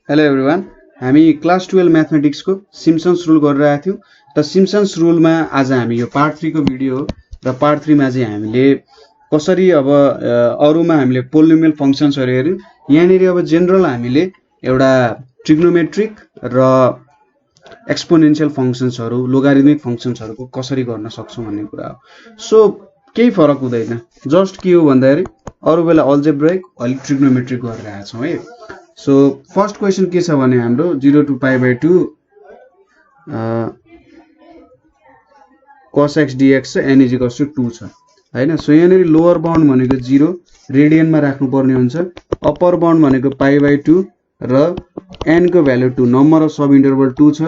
Hello everyone, हामी class 12 mathematics को Simpson's rule गरिरहेका थियौं। र सिम्पसन्स रुलमा आज हामी यो पार्ट 3 को भिडियो हो र पार्ट 3 मा चाहिँ हामीले कसरी अब अरुमा हामीले पोलिनोमियल फंक्शन्सहरु हेर्यौं। यहाँनिर अब जेनरल हामीले एउटा ट्रिग्नोमेट्रिक र एक्सपोनेन्शियल फंक्शन्सहरु लोगारिथमिक फंक्शन्सहरुको कसरी गर्न सक्छौं भन्ने कुरा हो। सो केही फरक हुँदैन, जस्ट के हो भन्दाखेरि अरु बेला अल्जेब्राइक अलि ट्रिग्नोमेट्रिक गरिरहेका छौं है। सो फर्स्ट क्वेशन के छ भने हाम्रो 0 to pi/2 cos x dx छ, n = 2 छ हैन। सो यहाँ लोअर बाउन्ड भनेको 0 रेडियन मा राख्नु पर्ने हुन्छ, अप्पर बाउन्ड भनेको pi/2 र n को value 2, number of sub interval 2 छ।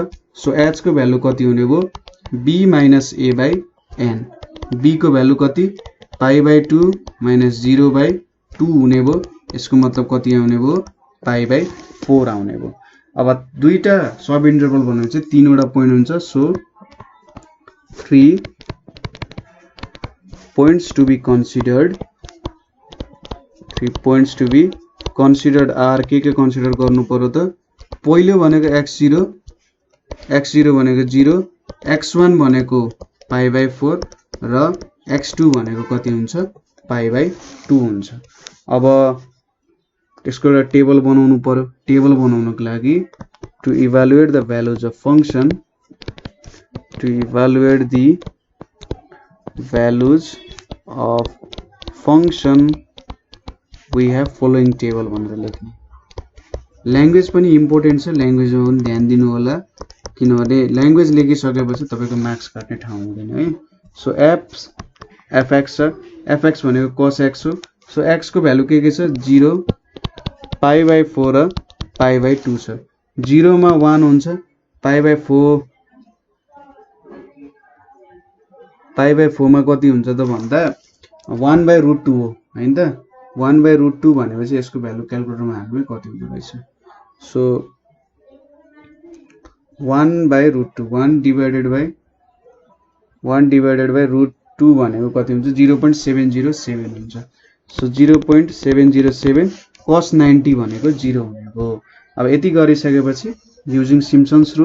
सो h को भ्यालु कति हुने भो b - a/n, b को भ्यालु कति pi/2 - 0/2 हुने भो। यसको मतलब कति आउने भो pi/4 आउने भो। अब दुईटा सब इन्टरभल भनेको चाहिँ तीनवटा पोइन्ट हुन्छ। So 3 points to be considered, 3 points to be considered are के कन्सिडर गर्नु पर्यो त? पहिलो भनेको x0 भनेको 0, x1 भनेको pi/4 र x2 भनेको कति हुन्छ pi/2 हुन्छ। अब यसको एउटा टेबल बनाउनु पर्यो। टेबल बनाउनको लागि to evaluate the values of function, to evaluate the values of function we have following table भनेर लेख्नु। ल्याङ्ग्वेज पनि इम्पोर्टेन्ट छ, ल्याङ्ग्वेजमा पनि ध्यान दिनु होला, किनभने ल्याङ्ग्वेज लेखिसकेपछि तपाईको मार्क्स काट्ने ठाउँ हुँदैन है। सो fx छ, fx भनेको cos x हो। सो x को भ्यालु के छ 0, pi/4 र pi/2 छ। 0 मा 1 हुन्छ, pi/4 मा कति हुन्छ त भन्दा 1/√2 हो हैन त। 1/√2 भनेपछि यसको भ्यालु क्याल्कुलेटरमा हाल्नु कति हुँदो रहेछ। सो 1/√2, 1 divided by √2 भनेको कति हुन्छ 0.707 हुन्छ। सो 0.707 cos 90 भनेको 0 हुने हो। अब यति गरिसकेपछि युजिङ सिम्पसन्स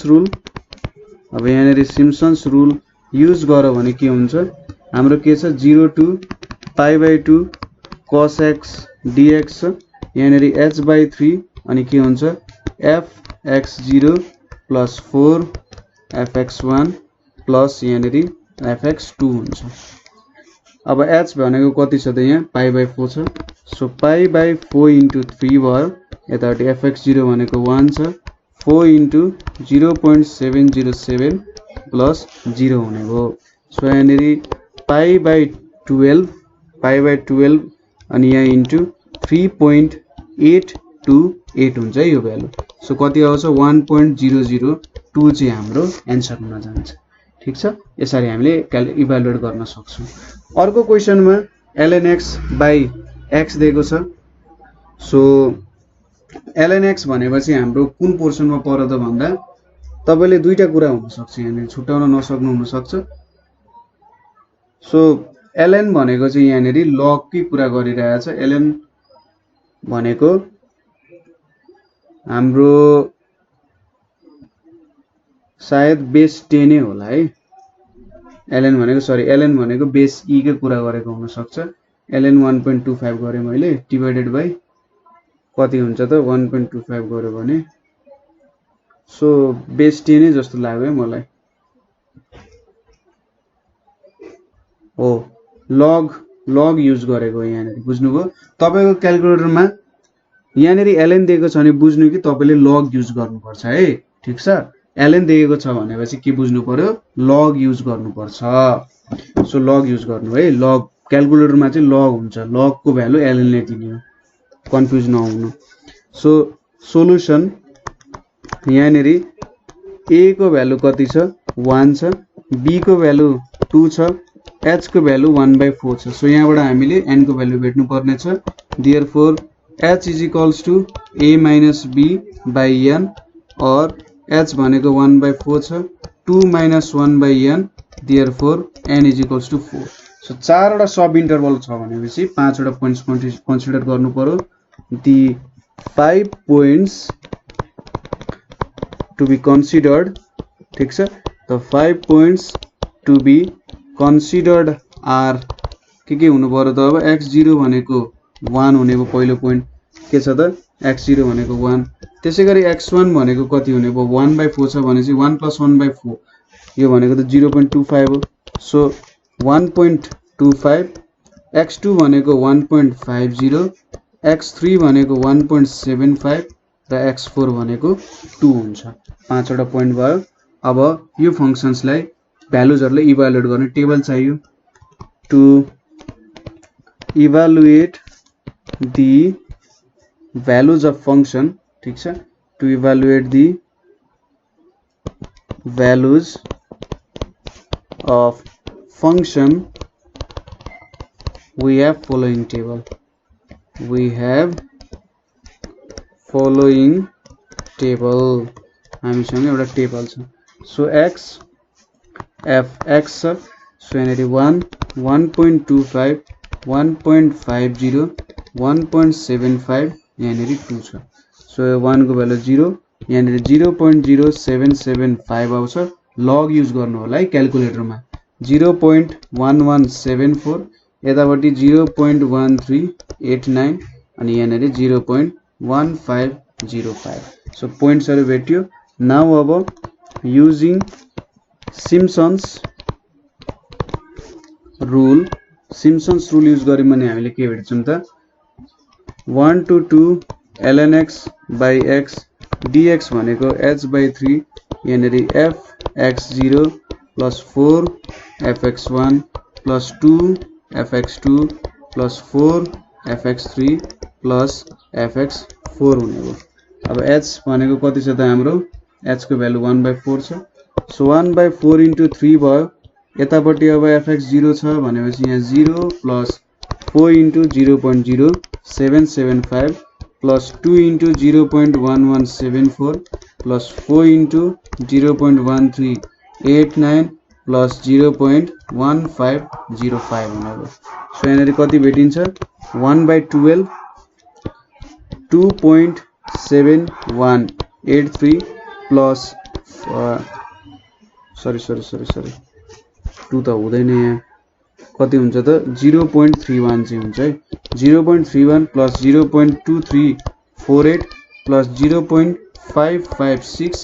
रुल, अब यहाँ सिम्पसन्स रुल युज गर्यो भने के हुन्छ हाम्रो के छ 0 to pi/2 cos x dx छ। यहाँ h/3 अनि के हुन्छ fx0 + 4 fx1 + यहाँ fx2 हुन्छ। अब h भनेको कति छ त यहाँ pi/4 छ। सो pi/4 * 3 भयो। यतापट्टि fx0 भनेको 1 छ, 4 * 0.707 + 0 हुने भो। सो यहाँ pi/12 अनि यहाँ इन्टु 3.828 हुन्छ यो भ्यालु। सो कति आउँछ 1.002 चाहिँ हाम्रो एन्सर हुन जान्छ। ठीक छ, यसरी हामीले इभ्यालुएट गर्न सक्छौं। अर्को क्वेशनमा ln x/x दिएको छ। सो ln x भनेपछि हाम्रो कुन पोर्सनमा पर्यो त भन्दा तपाईले दुईटा कुरा हुन सक्छ, यहाँ छुटाउन नसक्नु हुन सक्छ। सो ln भनेको चाहिँ यहाँ लग की कुरा गरिरहेछ। ln भनेको हाम्रो सायद बेस 10 नै होला है। ln भनेको बेस e को कुरा गरेको हुन सक्छ। ln 1.25 गरे मैले, डिवाइडेड बाइ कति हुन्छ त 1.25 गर्यो भने सो बेस 10 नै जस्तो लाग्यो मलाई। हो लग युज गरेको यहाँ बुझ्नुभयो। तपाईको क्याल्कुलेटरमा यहाँ ln दिएको छ भने बुझ्नु कि तपाईले लग युज गर्नुपर्छ है। ठीक छ, ln दिएको छ भनेपछि के बुझ्नु पर्यो लग युज गर्नुपर्छ। सो लग युज गर्नु है। लग क्याल्कुलेटरमा चाहिँ लग हुन्छ, लग को भ्यालु ln ले दिने हो, कन्फ्युज नहुनु। सो सोलुसन यहाँ a को भ्यालु कति छ 1 छ, b को भ्यालु 2 छ, h को भ्यालु 1/4 छ। सो यहाँबाट हामीले n को भ्यालु भेट्नु पर्ने छ। देयरफोर h = a - b/n और h भनेको 1/4 छ, 2 - 1/n, देयरफोर n = 4। सो 4 वटा सब इन्टरभल छ भनेपछि 5 वटा पोइन्ट्स कन्सिडर गर्नु पर्यो the 5 points to be considered ठीक छ त 5 points to be considered are के हुनु पर्यो त अब x0 भनेको 1 हुने भयो पहिलो पोइन्ट के छ त x0 भनेको 1 त्यसैगरी x1 भनेको कति हुने भयो 1/4 छ भनेपछि 1 + 1/4 यो भनेको त 0.25 हो सो 1.25 x2 भनेको 1.50 x3 भनेको 1.75 र x4 भनेको 2 हुन्छ 5 वटा पोइन्ट भयो अब यो फंक्शन्सलाई भ्यालुजहरुले इभ्यालुएट गर्ने टेबल चाहियो to evaluate the values of function ठीक छ to evaluate the values of function we have following table हामीसँग एउटा टेबल छ so x f x so यहाँनेरि 1 1.25 1.50 1.75 यहाँनेरि 2 छ सो 1 को भ्यालु 0 यहाँनेरि 0.0775 आउँछ लग युज गर्नु होला है क्याल्कुलेटरमा 0.1174 यतापट्टि 0.1389 अनि यहाँनेरि 0.1505 सो पोइन्ट्सहरु भेट्यो नाउ अब युजिङ सिम्पसन्स रुल युज गर्यौं भने हामीले के भेट्छौं त 1 to 2 ln x by x dx भनेको h/3 यहाँनेरि f x0 plus 4 fx1 plus 2 fx2 plus 4 fx3 plus fx4 हुने हो अब h भनेको कति छ त हाम्रो h को भ्यालु 1/4 छ सो 1/4 into 3 भयो यतापट्टि अब fx0 छ भनेपछि यहाँ 0 plus 4 into 0.0775 plus 2 into 0.1174 plus 4 into 0.1389 plus 0.1505 हुने हो सो यहाँनेरि कति भेटिन्छ 1/12 2.7183 plus sorry 2 त हुँदैन यहाँ कति हुन्छ त 0.31 चाहिँ हुन्छ है 0.31 plus 0.2348 plus 0.556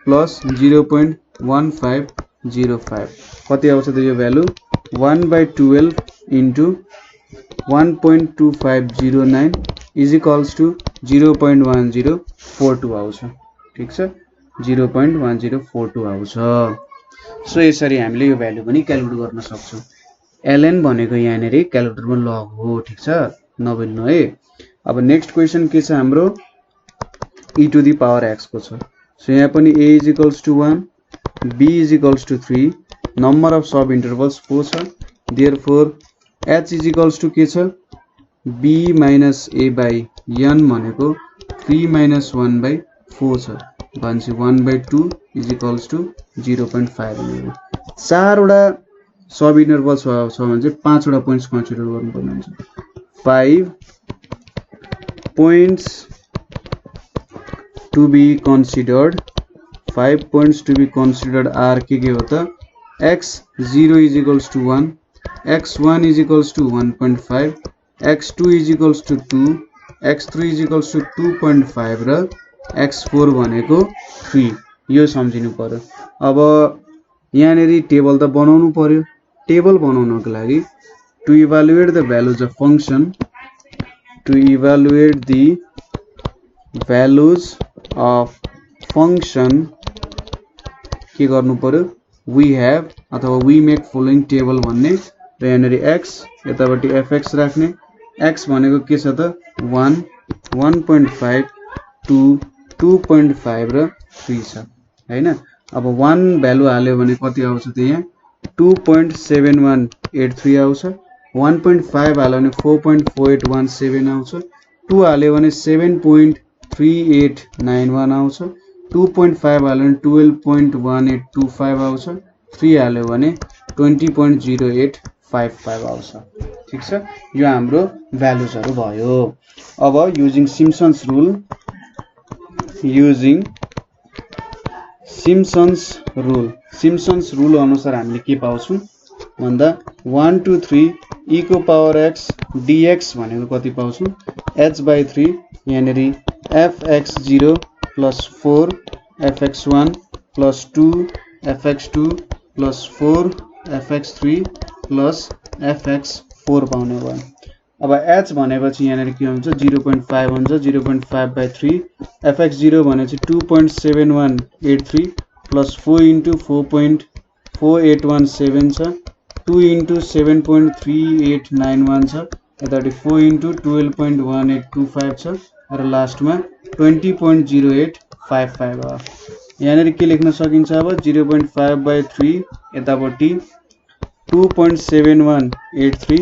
plus 0.1505 कति आउँछ त यो value 1/12 into 1.2509 is equals to 0.1042 आउँछ ठीक छ 0.1042 आउँछ सो यसरी हामीले यो भ्यालु पनि क्याल्कुलेट गर्न सक्छौं ln भनेको यहाँनेरि क्याल्कुलेटरमा लग हो ठीक छ नबिल्नु है अब नेक्स्ट क्वेशन के छ हाम्रो e to the power x को छ सो यहाँ पनि a is equals to 1 b is equals to 3 number of sub intervals 4 छ therefore h is equals to के छ b minus a by n भनेको 3 minus 1/4 छ भनेपछि 1/2 is equals to 0.5 हुने 4 वटा सब इन्टरभल छ भने चाहिँ 5 वटा पोइन्ट्स कन्सिडर गर्नुपर्ने हुन्छ 5 points to be considered 5 points to be considered are के हो त x0 is equals to 1 x1 is equals to 1.5 x2 is equals to 2 x3 is equals to 2.5 र x4 भनेको 3 यो सम्झिनु पर्यो अब यहाँनेरि टेबल त बनाउनु पर्यो टेबल बनाउनको लागि to evaluate the values of function के गर्नु पर्यो we have अथवा we make following table भन्ने र यहाँनेरि x यतापट्टि fx राख्ने x भनेको के छ त 1 1.5 2 2.5 र 3 छ हैन अब 1 भ्यालु हाल्यो भने कति आउँछ त यहाँ 2.7183 आउँछ 1.5 हाल्यो भने 4.4817 आउँछ 2 हाल्यो भने 7.3891 आउँछ 2.5 हाल्यो भने 12.1825 आउँछ 3 हाल्यो भने 20.08 55 आउँछ। ठीक छ, यो हाम्रो भ्यालुजहरु भयो। अब युजिङ सिम्पसन्स रुल अनुसार हामीले के पाउँछौं भन्दा 1 2 3 e को पावर x dx भनेको कति पाउँछौं h/3 यानेरी fx0 plus 4 fx1 plus 2 fx2 plus 4 fx3 plus fx4 पाउने भयो। अब h भनेपछि यहाँनेर के हुन्छ 0.5 हुन्छ 0.5/3 fx0 भनेपछि 2.7183 plus 4 into 4.4817 छ 2 into 7.3891 छ यतापट्टि 4 into 12.1825 छ र लास्टमा 20.0855 हो। यहाँनेर के लेख्न सकिन्छ अब 0.5/3 यतापट्टि 2.7183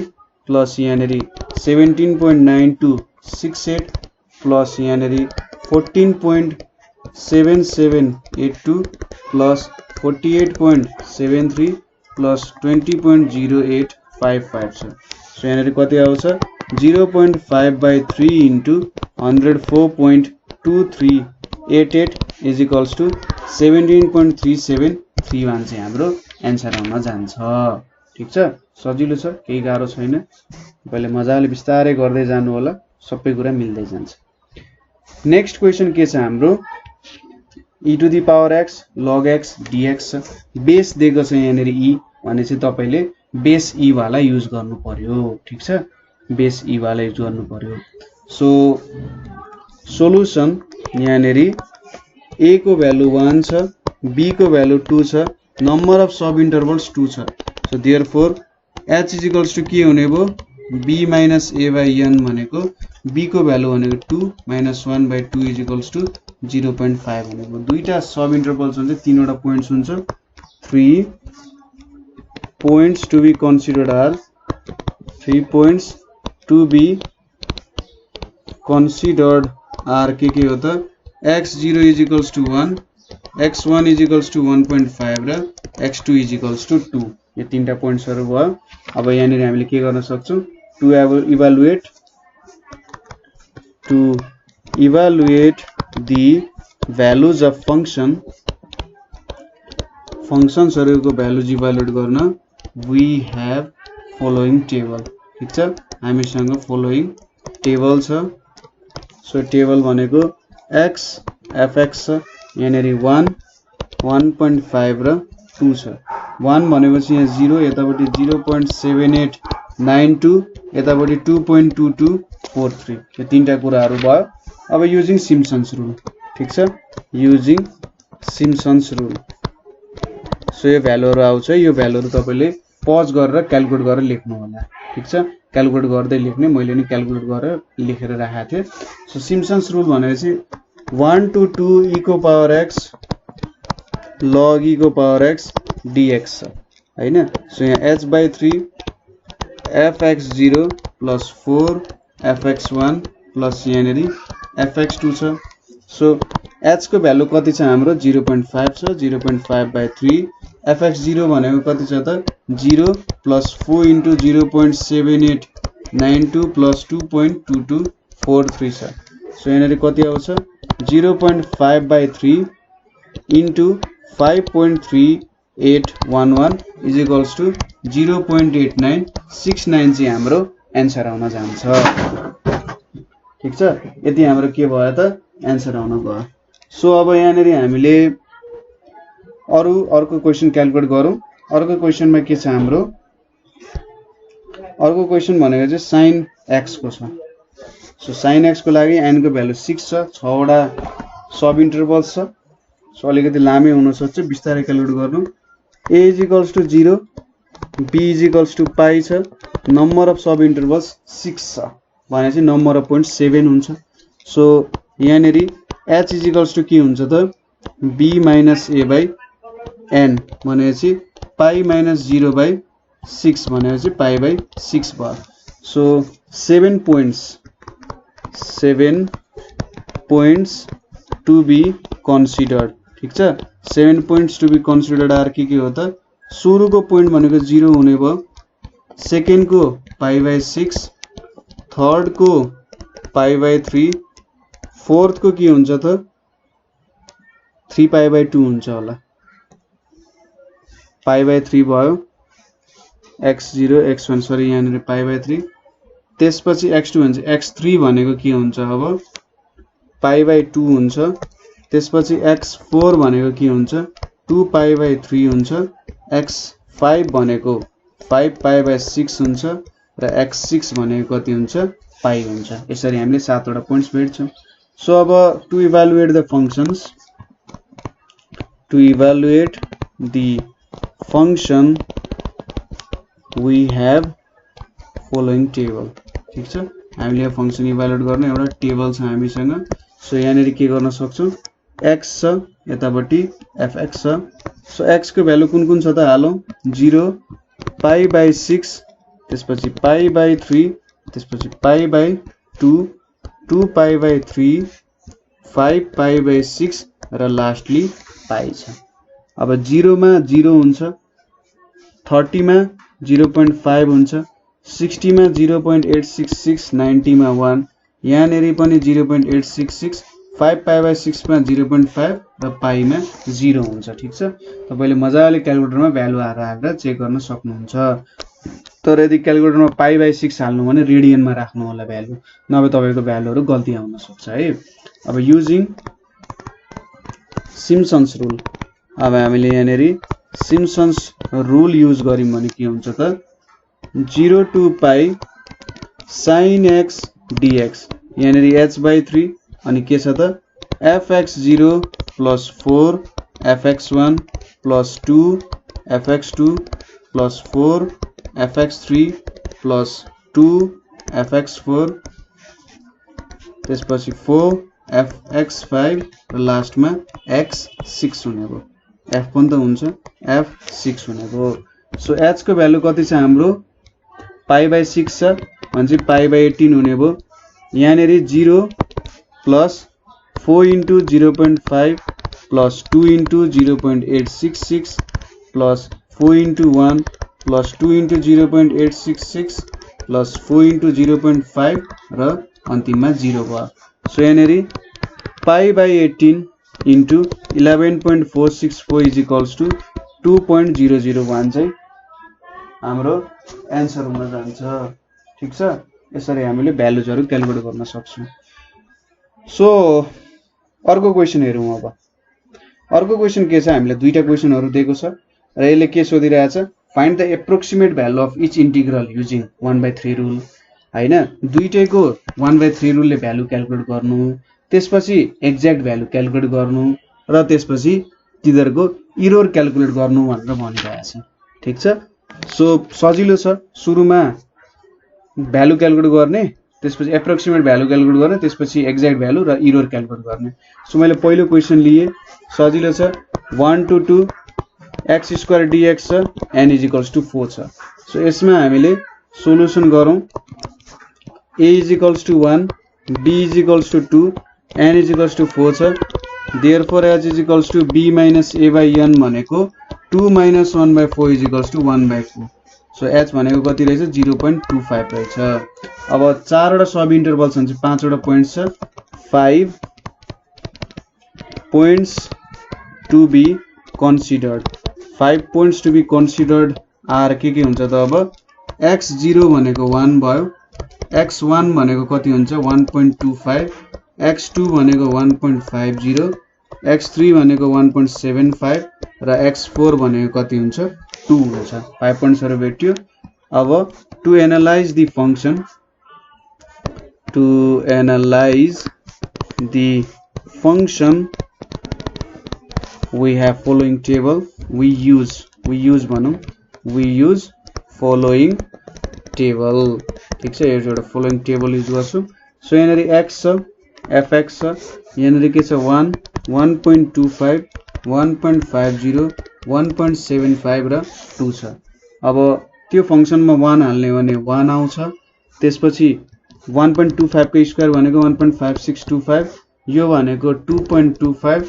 प्लस यहाँनेरी 17.9268 प्लस यहाँनेरी 14.7782 प्लस 48.73 प्लस 20.0855 छ। सो यहाँनेरी कति आउँछ 0.5/3 into 104.2388 is equals to 17.3731 चाहिँ हाम्रो एन्सर आउन जान्छ। ठीक छ, सजिलो छ, केही गाह्रो छैन। तपाईले मजाले बिस्तारै गर्दै जानु होला, सबै कुरा मिल्दै जान्छ। नेक्स्ट क्वेशन के छ हाम्रो e to the power x log x dx छ। बेस दिएको छ यहाँनेर e भनेपछि तपाईले बेस e वाला युज गर्नु पर्यो। ठीक छ, बेस e वाला युज गर्नु पर्यो। सो सोलुसन यहाँनेर a को भ्यालु 1 छ, b को भ्यालु 2 छ, नम्बर अफ सब इन्टरभल्स 2 छ। So therefore h is equals to के हुने भो b minus a by n भनेको b को भ्यालु भनेको 2 minus 1/2 इज इक्वल्स टु 0.5 हुने भो। दुईटा सब इन्टरभल्स हुन्छ, तीनवटा पोइन्ट्स हुन्छ। 3 points to be considered are 3 points to be considered are के हो त x0 is equals to 1 x1 is equals to 1.5 र x2 is equals to 2 यो तीनटा पोइन्ट्सहरु भयो। अब यहाँनेर हामीले के गर्न सक्छौं to evaluate the values of functionsहरुको भ्यालुज इभ्यालुएट गर्न we have following table। ठीक छ, हामीसँग following टेबल छ। सो टेबल भनेको x fx छ यहाँनेर 1 1.5 र 2 छ। 1 भनेपछि यहाँ 0 यतापट्टि 0.7892 यतापट्टि 2.2243 यो तीनटा कुराहरु भयो। अब युजिङ सिम्पसन्स रुल। ठीक छ, युजिङ सिम्पसन्स रुल। सो यो भ्यालुहरु आउँछ, यो भ्यालुहरु तपाईले पज गरेर क्याल्कुलेट गरेर लेख्नु होला। ठीक छ, क्याल्कुलेट गर्दै लेख्ने, मैले नि क्याल्कुलेट गरेर लेखेर राखेको थिए। सो सिम्पसन्स रुल भनेपछि 1 to 2 e को पावर x log e को पावर x dx छ हैन। सो यहाँ h/3 fx0 plus 4 fx1 plus यहाँनेरी fx2 छ। सो h को भ्यालु कति छ हाम्रो 0.5 छ 0.5/3 fx0 भनेको कति छ त 0 plus 4 into 0.7892 plus 2.2243 छ। सो यहाँनेर कति आउँछ 0.5/3 into 5.3811 is equals to 0.8969 चाहिँ हाम्रो एन्सर आउन जान्छ। ठीक छ, यति हाम्रो के भयो त एन्सर आउन गयो। सो अब यहाँनेर हामीले अर्को क्वेशन क्याल्कुलेट गरौँ। अर्को क्वेशनमा के छ हाम्रो अर्को क्वेशन भनेको चाहिँ sin x को छ। सो sin x को लागि n को भ्यालु 6 छ, 6 वटा सब इन्टरभल्स छ। सो अलिकति लामै हुन सक्छ, बिस्तारै क्याल्कुलेट गर्नु। a is equals to 0 b is equals to pi छ, नम्बर अफ सब इन्टरभल्स 6 छ भनेपछि नम्बर अफ पोइन्ट 7 हुन्छ। सो यहाँनेरी h is equals to के हुन्छ त b minus a by n भनेपछि pi minus 0/6 भनेपछि pi by 6 भयो। So 7 points to be considered। ठीक छ, 7 points to be considered are के हो त सुरुको पोइन्ट भनेको 0 हुने भयो, सेकेन्ड को π/6, थर्ड को π/3, फोर्थ को के हुन्छ त 3π/2 हुन्छ होला। π/3 भयो, x0 x1 सरी यहाँ π/3, त्यसपछि x2 हुन्छ, x3 भनेको के हुन्छ अब π/2 हुन्छ, त्यसपछि x4 भनेको के हुन्छ 2π/3 हुन्छ, x5 भनेको 5π/6 हुन्छ र x6 भनेको कति हुन्छ पाई हुन्छ। यसरी हामीले 7 वटा पोइन्ट्स भेट्छौं। सो अब to evaluate the functions, to evaluate the function we have following table। ठीक छ, हामीले फंक्शन इभ्यालुएट गर्ने एउटा टेबल छ हामीसँग। सो यहाँ के गर्न सक्छौं, x छ यतापट्टि fx छ। सो x को भ्यालु कुन कुन छ त हालौं, 0 π/6, त्यसपछि π/3, त्यसपछि π/2, 2π/3, 5π/6 र लास्टली पाई छ। अब 0 मा 0 हुन्छ, 30 मा 0.5 हुन्छ, 60 मा 0.866, 90 मा 1, यहाँ नेरी पनि 0.866, 5π/6 मा 0.5 र पाई मा 0 हुन्छ। ठीक छ, तपाईले मजाले क्याल्कुलेटरमा भ्यालु हालेर चेक गर्न सक्नुहुन्छ। तर यदि क्याल्कुलेटरमा π/6 हाल्नु भने रेडियनमा राख्नु होला भ्यालु, नभए तपाईको भ्यालुहरु गल्ती आउन सक्छ है। अब युजिङ सिम्पसन्स रुल, अब हामीले यहाँ नेरी सिम्पसन्स रुल युज गर्यौं भने के हुन्छ त 0 to π sin x dx, यहाँ नेरी h/3 अनि के छ त fx0 plus 4 fx1 plus 2 fx2 plus 4 fx3 plus 2 fx4, त्यसपछि 4 fx5 र लास्टमा x6 हुने भयो। f पनि त हुन्छ, f6 हुने भयो। सो h को भ्यालु कति छ हाम्रो π/6 छ भने π/18 हुने भयो। यहाँ नेरी 0 plus 4 into 0.5 plus 2 into 0.866 plus 4 into 1 plus 2 into 0.866 plus 4 into 0.5 र अन्तिममा 0 भयो। सो यहाँ नेरी π/18 into 11.464 is equals to 2.001 चाहिँ हाम्रो एन्सर हुन जान्छ। ठीक छ, यसरी हामीले भ्यालुजहरु क्याल्कुलेट गर्न सक्छौं। सो अर्को क्वेशन हेरौं। अब अर्को क्वेशन के छ, हामीले दुईटा क्वेशनहरु दिएको छ र यसले के सोधिरहेछ, find the approximate value of each integral using 1/3 rule. हैन, दुईटैको 1/3 रुलले भ्यालु क्याल्कुलेट गर्नु, त्यसपछि एक्ज्याक्ट भ्यालु क्याल्कुलेट गर्नु र त्यसपछि तिनीहरुको एरर क्याल्कुलेट गर्नु भनेर भनिरहेछ। ठीक छ, सो सजिलो छ, सुरुमा भ्यालु क्याल्कुलेट गर्ने, त्यसपछि एप्रोक्सिमेट भ्यालु क्याल्कुलेट गर्ने, त्यसपछि एक्ज्याक्ट भ्यालु र एरर क्याल्कुलेट गर्ने। सो मैले पहिलो क्वेशन लिए, सजिलो छ, 1 to 2 x² dx छ, n = 4 छ। सो यसमा हामीले सोलुसन गरौं, a = 1, b = 2, n = 4 छ। therefore h = b - a/n भनेको 2 - 1/4 = 1/4। सो h भनेको कति रहेछ 0.25 रहेछ। अब 4 वटा सब इन्टरभल छ भने 5 वटा पोइन्ट्स छ, 5 points to be considered। 5 points to be considered are के हुन्छ त अब x0 भनेको 1 भयो, x1 भनेको कति हुन्छ 1.25, x2 भनेको 1.50, x3 भनेको 1.75 र x4 भनेको कति हुन्छ 2 हुन्छ। 5 पोइन्ट्सहरु भेट्यो। अब to analyse the function, to analyse the function we have following table, we use भनौं, we use following table। ठीक छ, एउटा following table युज गर्छु। सो यहाँ नेरी x छ, fx छ, यहाँ नेरी के छ 1, 1.25, 1.50, 1.75 र 2 छ। अब त्यो फंक्शनमा 1 हाल्ने भने 1 आउँछ, त्यसपछि 1.25 को स्क्वायर भनेको 1.5625, यो भनेको 2.25,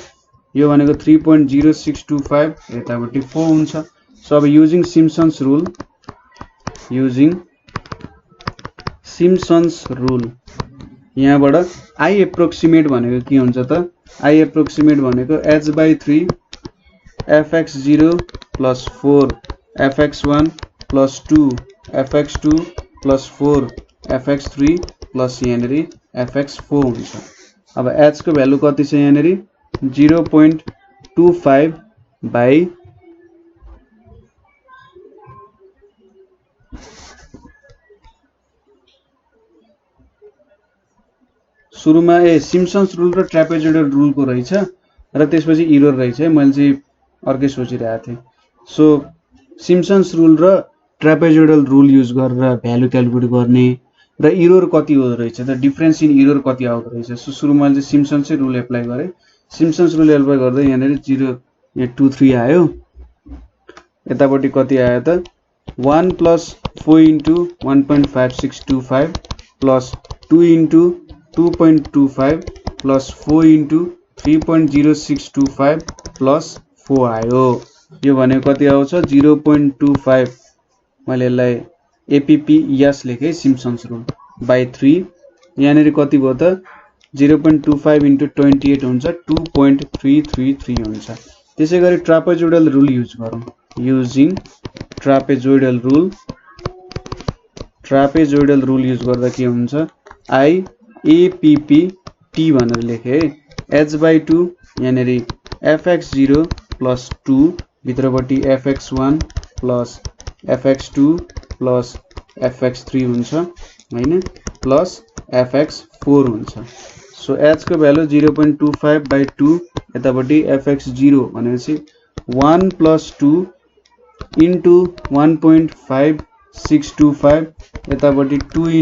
यो भनेको 3.0625, यतापट्टि 4 हुन्छ। सो अब using Simpson's rule using Simpson's rule. यहाँबाट आई एप्रोक्सिमेट भनेको के हुन्छ त? आई एप्रोक्सिमेट भनेको h/3 fx0 + 4 fx1 + 2 fx2 + 4 fx3 plus यहाँनेरि fx4 हुन्छ। अब h को भ्यालु कति छ यहाँनेरि 0.25 बाइ सुरुमा सिम्पसन्स रुल र ट्रापेजोइडल रुल को रहेछ र त्यसपछि इरर रहेछ है। मैले चाहिँ अर्कै सोचिरहेको थिएँ। सो सिम्पसन्स रुल र ट्रापेजोइडल रुल युज गरेर भ्यालु क्याल्कुलेट गर्ने र इरर कति हो रहेछ त, डिफरेन्स इन इरर कति आउँदो रहेछ। सो सुरुमा मैले चाहिँ सिम्पसन्स रुल एप्लाई गरेँ। सिम्पसन्स रुल एप्लाई गर्दा यहाँनेरि 0.23 आयो। यतापट्टि कति आयो त 1 + 4 * 1.5625 प्लस 2 * 2.25 प्लस 4 * 3.0625 प्लस 4 आयो। यो भनेको कति आउँछ 0.25 मैले यसलाई APPS लेखेँ सिम्पसन्स रुल बाइ 3 यहाँनेरि कति भयो त 0.25 * 28 हुन्छ 2.333 हुन्छ। त्यसैगरी ट्रापेजोइडल रुल युज गरौँ। युजिङ ट्रापेजोइडल रुल युज गर्दा के हुन्छ आई APPT भनेर लेखे h/2 यहाँनेरि fx0 + 2 भित्रपट्टि fx1 + fx2 + fx3 हुन्छ हैन प्लस fx4 हुन्छ। सो h को भ्यालु 0.25 बाइ 2 यतापट्टि fx0 भनेपछि 1 + 2 * 1.5625 यतापट्टि 2 *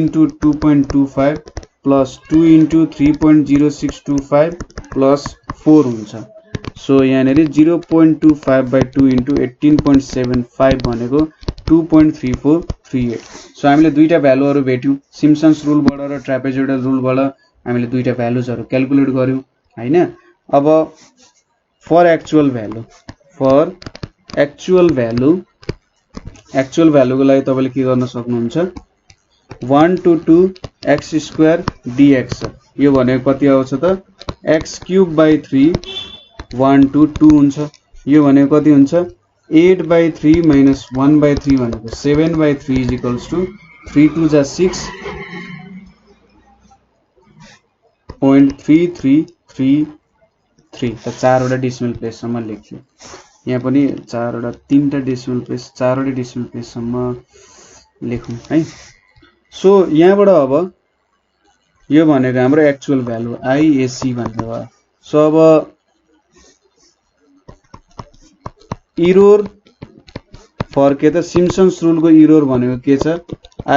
2.25 प्लस 2 * 3.0625 प्लस 4 हुन्छ। सो यहाँनेरि 0.25 बाइ 2 * 18.75 भनेको 2.3438। सो हामीले दुईटा भ्यालुहरु भेट्यौं सिम्पसन्स रुलबाट र ट्रापेजोइडल रुलबाट हामीले दुईटा भ्यालुजहरु क्याल्कुलेट गर्यौं हैन। अब फर एक्चुअल भ्यालुको लागि तपाईले के गर्न सक्नुहुन्छ 1 to 2 x² dx यो भनेको कति आउँछ त x³/3 1 to 2 हुन्छ। यो भनेको कति हुन्छ 8/3 - 1/3 भनेको 7/3 = 3 2 जा 6 0.3333 त 4 वटा डेसिमल प्लेस सम्म लेख्यो। यहाँ पनि 4 वटा 3 टा डेसिमल प्लेस 4 वटा डेसिमल प्लेस सम्म लेखौं है। सो यहाँबाट अब यो भनेको हाम्रो एक्चुअल भ्यालु IAC भनेको हो। सो अब इरर फर के त सिम्पसन्स रुल को इरर भनेको के छ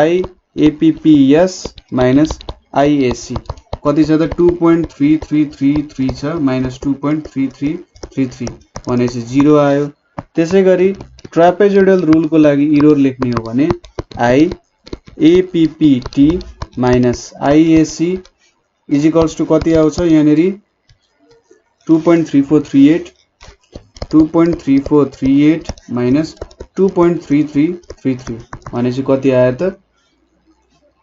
IAPPS - IAC कति छ त 2.3333 छ - 2.3333 भनेपछि 0 आयो। त्यसैगरी ट्रापेजोइडल रुल को लागि इरर लेख्ने हो भने IAPPT - IAC = कति आउँछ यहाँनेरि 2.3438 2.3438 - 2.3333 भनेपछि कति आयो त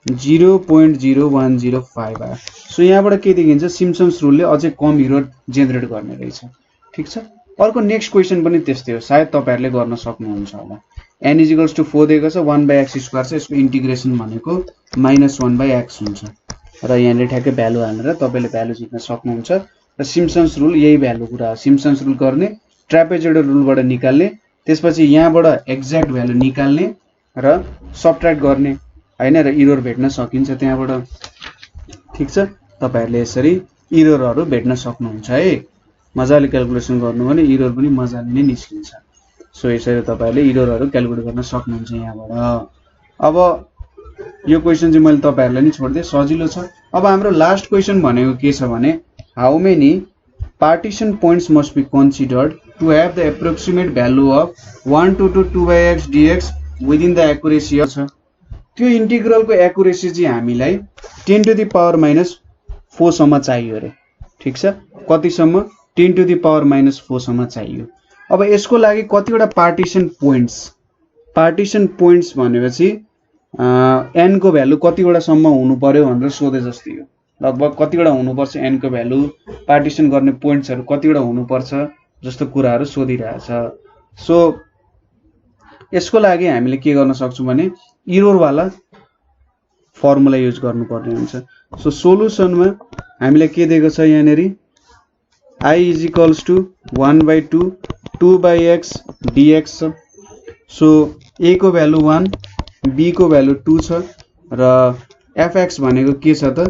0.0105 आयो। सो यहाँबाट के देखिन्छ सिम्पसन्स रुलले अझै कम इरर जेनेरेट गर्ने रहेछ। ठीक छ। अर्को नेक्स्ट क्वेशन पनि त्यस्तै हो सायद तपाईहरुले गर्न सक्नुहुन्छ होला। n = 4 दिएको छ 1/x² छ यसको इन्टिग्रेसन भनेको -1/x हुन्छ र यहाँले ठ्याक्कै भ्यालु हालेर तपाईले भ्यालु जित्न सक्नुहुन्छ र सिम्पसन्स रुल यही भ्यालु कुरा हो। सिम्पसन्स रुल गर्ने ट्रापेजोइडल रुलबाट निकाल्ने त्यसपछि यहाँबाट एक्ज्याक्ट भ्यालु निकाल्ने र सबट्र्याक्ट गर्ने हैन र इरर भेट्न सकिन्छ त्यहाँबाट। ठीक छ। तपाईहरुले यसरी इररहरु भेट्न सक्नुहुन्छ है। मजाले क्याल्कुलेसन गर्नु भने इरर पनि मजाले नै निस्किन्छ। सो यसरी तपाईहरुले इररहरु क्याल्कुलेट गर्न सक्नुहुन्छ यहाँबाट। अब यो क्वेशन चाहिँ मैले तपाईहरुलाई नि छोड्दै सजिलो छ। अब हाम्रो लास्ट क्वेशन भनेको के छ भने how many partition points must be considered to have the approximate value of 1 to 2/x dx within the accuracy छ। त्यो इन्टिग्रल को एक्युरेसी चाहिँ हामीलाई 10⁻⁻4 सम्म चाहियो रे। ठीक छ। कति सम्म 10⁻⁻4 सम्म चाहियो। अब यसको लागि कतिवटा पार्टिसन पोइन्ट्स भनेपछि n को भ्यालु कतिवटा सम्म हुनु पर्यो भनेर सोधे जस्तै हो लगभग कतिवटा हुनुपर्छ n को भ्यालु पार्टिसन गर्ने पोइन्ट्सहरु कतिवटा हुनुपर्छ जस्तो कुराहरु सोधिरहेछ सो यसको लागि हामीले के गर्न सक्छौं भने इरोर वाला फर्मुला युज गर्नुपर्ने हुन्छ सो सोलुसनमा हामीले के दिएको छ यहाँनेरि I is equals to 1/2 2/x dx so a को भ्यालु 1 b को भ्यालु 2 छ र fx भनेको के छ त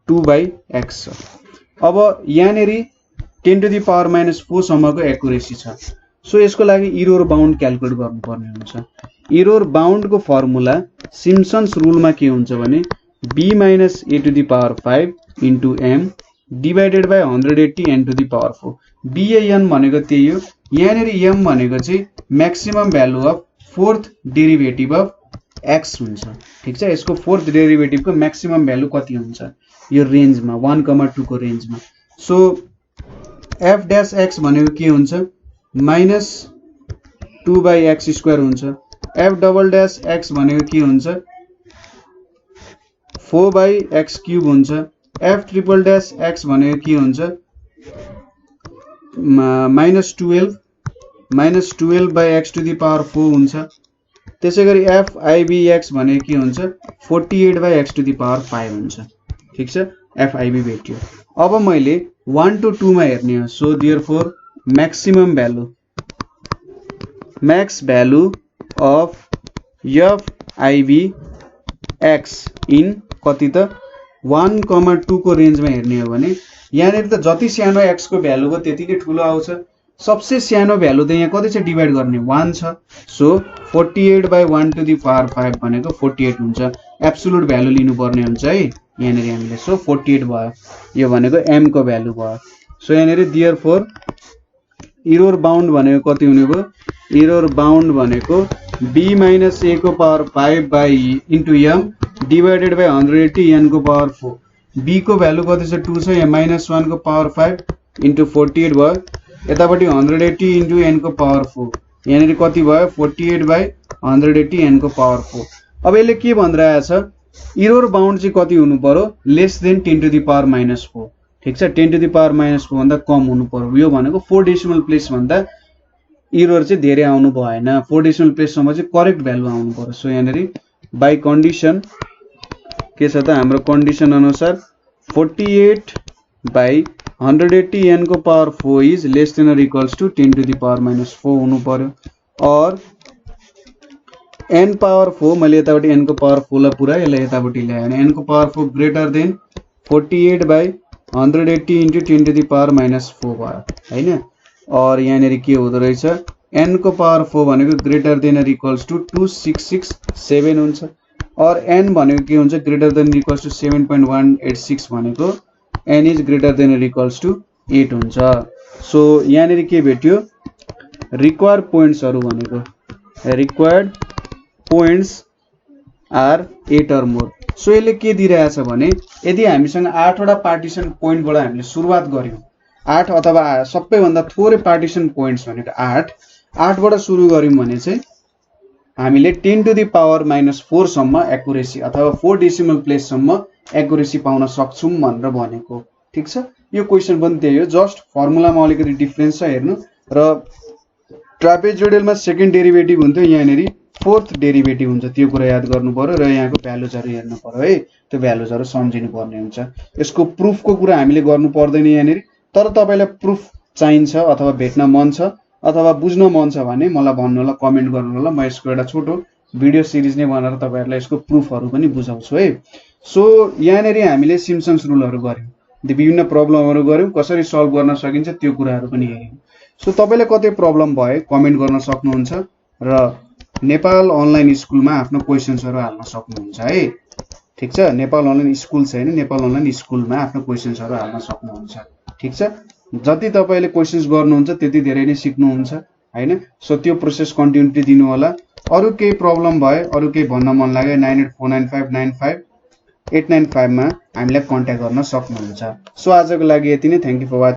2/x छ अब यहाँनेरि 10 to the power minus 4 सम्मको एक्युरेसी छ सो यसको लागि इरोर बाउन्ड क्याल्कुलेट गर्नुपर्ने हुन्छ इरोर बाउन्ड को फर्मुला सिम्पसन्स रुलमा के हुन्छ भने b minus a to the power 5 into m divided by 180 n to the power 4 ban भनेको त्यही हो यहाँनेरि m भनेको चाहिँ maximum value of fourth derivative of x हुन्छ ठीक छ यसको फोर्थ डेरिभेटिभ को म्याक्सिमम भ्यालु कति हुन्छ यो रेन्जमा 1,2 को रेन्जमा सो f dash x भनेको के हुन्छ minus 2/x² हुन्छ f double dash x भनेको के हुन्छ 4/x³ हुन्छ f triple dash x भनेको के हुन्छ minus 12/x to the power 4 हुन्छ त्यसैगरी f ibx भनेको के हुन्छ 48/x to the power 5 हुन्छ ठीक छ f ib भेट्यो अब मैले 1 to 2 मा हेर्ने हो so therefore maximum value max value of f ib x in कति त 1,2 को रेन्जमा हेर्ने हो भने यहाँनेरि त जति सानो x को भ्यालु हो त्यति नै ठूलो आउँछ सबसे सानो भ्यालु त यहाँ कति छ डिवाइड गर्ने 1 छ सो 48/1 to the power 5 भनेको 48 हुन्छ एब्सोल्युट भ्यालु लिनु पर्ने हुन्छ है यहाँनेरि हामीले सो 48 भयो यो भनेको m को भ्यालु भयो सो यहाँनेरि देयरफोर इरोर बाउन्ड भनेको कति हुने भयो इरोर बाउन्ड भनेको b minus a को power 5 by into m divided by 180 n को पावर 4 b को भ्यालु कति छ 2 छ यहाँ -1 को पावर 5 into 48 भयो यतापटि 180 into n को पावर 4 यहाँनेरि कति भयो 48/180 n को पावर 4 अब यसले के भनिरहेछ इरोर बाउन्ड चाहिँ कति हुनु पर्यो less than 10 to the power -4 ठीक छ 10 to the power -4 भन्दा कम हुनु पर्यो यो भनेको 4 डेसिमल प्लेस भन्दा इरोर चाहिँ धेरै आउनु भएन 4 डेसिमल प्लेस सम्म चाहिँ करेक्ट भ्यालु आउनु पर्यो सो यहाँनेरि बाइ कन्डिसन के छ त हाम्रो कन्डिसन अनुसार 48/180 n को power 4 is less than or equals to 10 to the power -4 हुनु पर्यो और n पावर 4 मैले यतापटि n को पावर 4 लाई पुरा यसलाई यतापटि ल्याए भने n को power 4 greater than 48/180 into 10 to the power -4 भयो हैन और यहाँनेरि के हुँदो रहेछ n को पावर 4 भनेको greater than or equals to 2667 हुन्छ और n भनेको के हुन्छ ग्रेटर देन इक्वल्स टु 7.186 भनेको n is greater than or equals to 8 हुन्छ सो यहाँनेरि के भेट्यो रिक्वायर्ड पोइन्ट्सहरु भनेको required points are 8 or more so यसले के दिइरहेछ भने यदि हामीसँग 8 वटा पार्टिसन पोइन्टबाट हामीले सुरुवात गर्यौं 8 अथवा सबैभन्दा थोरै पार्टिसन पोइन्ट्स भनेको 8 बाट सुरु गर्यौं भने चाहिँ हामीले 10 to the power -4 सम्म एक्युरेसी अथवा 4 डेसिमल प्लेस सम्म एक्युरेसी पाउन सक्छौं भनेर भनेको ठीक छ यो क्वेशन पनि त्यही हो जस्ट फर्मुलामा अलिकति डिफरेन्स छ हेर्नु र ट्रापेजोइडलमा सेकेन्ड डेरिभेटिभ हुन्थ्यो यहाँनेरि फोर्थ डेरिभेटिभ हुन्छ त्यो कुरा याद गर्नु पर्यो र यहाँको भ्यालुजहरु हेर्नु पर्यो है त्यो भ्यालुजहरु सम्झिनु पर्ने हुन्छ यसको प्रुफको कुरा हामीले गर्नु पर्दैन यहाँनेरि तर तपाईलाई प्रुफ चाहिन्छ अथवा भेट्न मन छ अथवा बुझ्न मन छ भने मलाई भन्नु होला कमेन्ट गर्नु होला म यसको एउटा छोटो भिडियो सिरिज नै बनाएर तपाईहरुलाई यसको प्रुफहरु पनि बुझाउँछु है सो यहाँनेरि हामीले सिम्पसन्स रुलहरु गर्यौं ती विभिन्न प्रब्लमहरु गर्यौं कसरी सल्भ गर्न सकिन्छ त्यो कुराहरु पनि हेर्यौं सो तपाईलाई कतै प्रब्लम भए कमेन्ट गर्न सक्नुहुन्छ र नेपाल अनलाइन स्कुलमा आफ्नो क्वेशन्सहरु हाल्न सक्नुहुन्छ है ठीक छ नेपाल अनलाइन स्कुल छैन नेपाल अनलाइन स्कुलमा आफ्नो क्वेशन्सहरु हाल्न सक्नुहुन्छ ठीक छ जति तपाईले क्वेशन्स गर्नुहुन्छ त्यति धेरै नै सिक्नुहुन्छ हैन सो त्यो प्रोसेस कन्टिन्युटी दिनु होला अरु केही प्रब्लम भए अरु केही भन्न मन लाग्यो 9849595895 मा हामीलाई कन्ट्याक्ट गर्न सक्नुहुन्छ सो आजको लागि यति नै थ्यांक यू फर वाचिङ